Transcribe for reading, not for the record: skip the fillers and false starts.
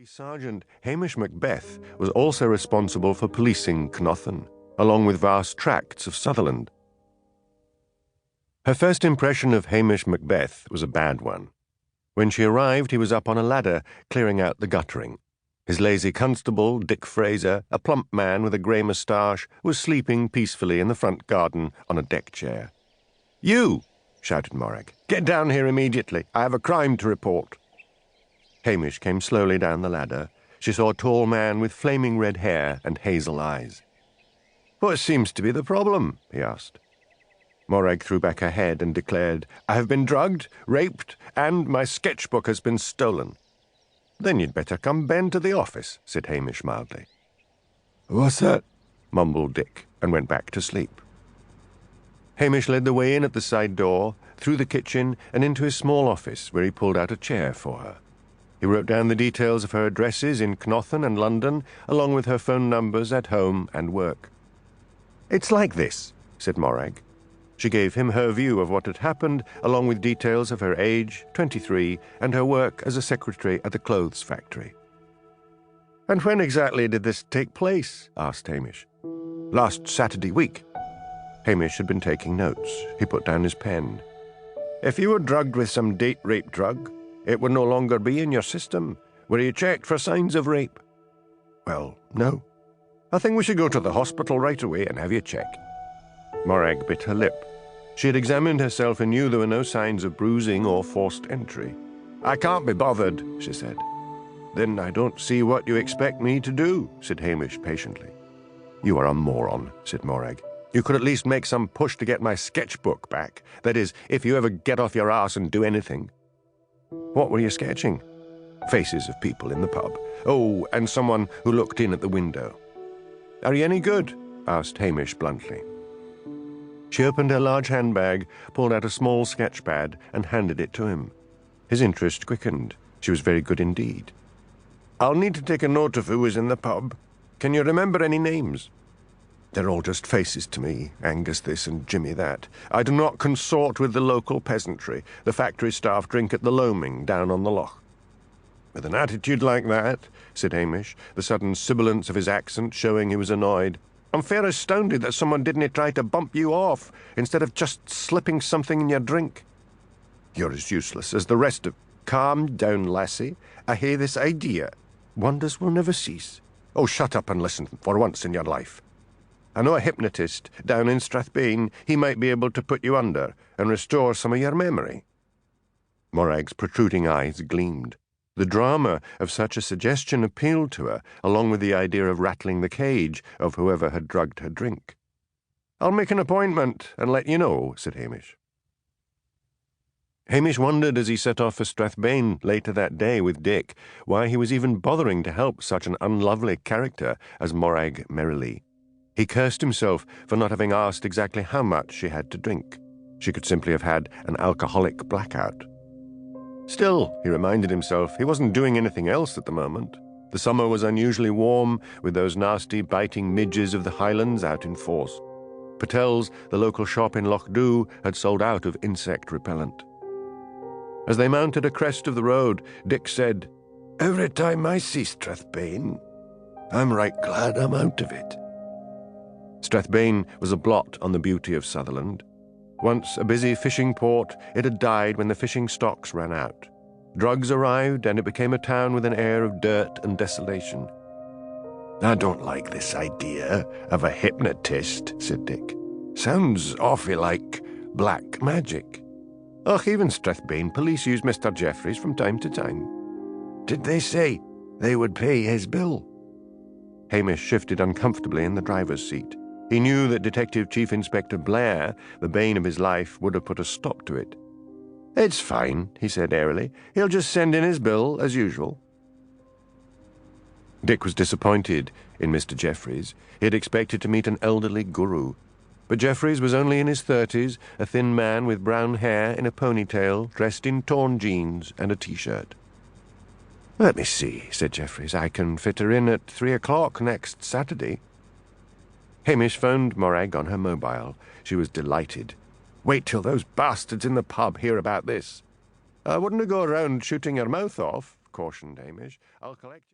Sergeant Hamish Macbeth was also responsible for policing Cnothan, along with vast tracts of Sutherland. Her first impression of Hamish Macbeth was a bad one. When she arrived, he was up on a ladder, clearing out the guttering. His lazy constable, Dick Fraser, a plump man with a grey moustache, was sleeping peacefully in the front garden on a deck chair. "You!" shouted Morag. "Get down here immediately. I have a crime to report." Hamish came slowly down the ladder. She saw a tall man with flaming red hair and hazel eyes. "What seems to be the problem?" he asked. Morag threw back her head and declared, "I have been drugged, raped, and my sketchbook has been stolen." "Then you'd better come bend to the office," said Hamish mildly. "What's that?" mumbled Dick, and went back to sleep. Hamish led the way in at the side door, through the kitchen, and into his small office, where he pulled out a chair for her. He wrote down the details of her addresses in Cnothan and London, along with her phone numbers at home and work. "It's like this," said Morag. She gave him her view of what had happened, along with details of her age, 23, and her work as a secretary at the clothes factory. "And when exactly did this take place?" asked Hamish. "Last Saturday week." Hamish had been taking notes. He put down his pen. "If you were drugged with some date rape drug, it would no longer be in your system. Were you checked for signs of rape?" "Well, no." "I think we should go to the hospital right away and have you checked." Morag bit her lip. She had examined herself and knew there were no signs of bruising or forced entry. "I can't be bothered," she said. "Then I don't see what you expect me to do," said Hamish patiently. "You are a moron," said Morag. "You could at least make some push to get my sketchbook back. That is, if you ever get off your arse and do anything." "What were you sketching?" "Faces of people in the pub. Oh, and someone who looked in at the window." "Are you any good?" asked Hamish bluntly. She opened her large handbag, pulled out a small sketchpad, and handed it to him. His interest quickened. She was very good indeed. "I'll need to take a note of who was in the pub. Can you remember any names?" "They're all just faces to me, Angus this and Jimmy that. I do not consort with the local peasantry. The factory staff drink at the Loaming down on the loch." "With an attitude like that," said Hamish, the sudden sibilance of his accent showing he was annoyed, "I'm fair astounded that someone didn't try to bump you off, instead of just slipping something in your drink." "You're as useless as the rest of—" "Calm down, lassie. I hae this idea. Wonders will never cease." "Oh, shut up and listen for once in your life. I know a hypnotist down in Strathbane. He might be able to put you under and restore some of your memory." Morag's protruding eyes gleamed. The drama of such a suggestion appealed to her, along with the idea of rattling the cage of whoever had drugged her drink. "I'll make an appointment and let you know," said Hamish. Hamish wondered as he set off for Strathbane later that day with Dick why he was even bothering to help such an unlovely character as Morag Merrily. He cursed himself for not having asked exactly how much she had to drink. She could simply have had an alcoholic blackout. Still, he reminded himself, he wasn't doing anything else at the moment. The summer was unusually warm, with those nasty biting midges of the Highlands out in force. Patel's, the local shop in Lochdu, had sold out of insect repellent. As they mounted a crest of the road, Dick said, "Every time I see Strathbane, I'm right glad I'm out of it." Strathbane was a blot on the beauty of Sutherland. Once a busy fishing port, it had died when the fishing stocks ran out. Drugs arrived, and it became a town with an air of dirt and desolation. "I don't like this idea of a hypnotist," said Dick. "Sounds awfully like black magic." "Och, even Strathbane police use Mr. Jeffries from time to time." "Did they say they would pay his bill?" Hamish shifted uncomfortably in the driver's seat. He knew that Detective Chief Inspector Blair, the bane of his life, would have put a stop to it. "It's fine," he said airily. "He'll just send in his bill, as usual." Dick was disappointed in Mr. Jeffries. He had expected to meet an elderly guru. But Jeffries was only in his 30s, a thin man with brown hair in a ponytail, dressed in torn jeans and a T-shirt. "Let me see," said Jeffries. "I can fit her in at 3 o'clock next Saturday." Hamish phoned Morag on her mobile. She was delighted. "Wait till those bastards in the pub hear about this." "I wouldn't go around shooting your mouth off," cautioned Hamish. "I'll collect you."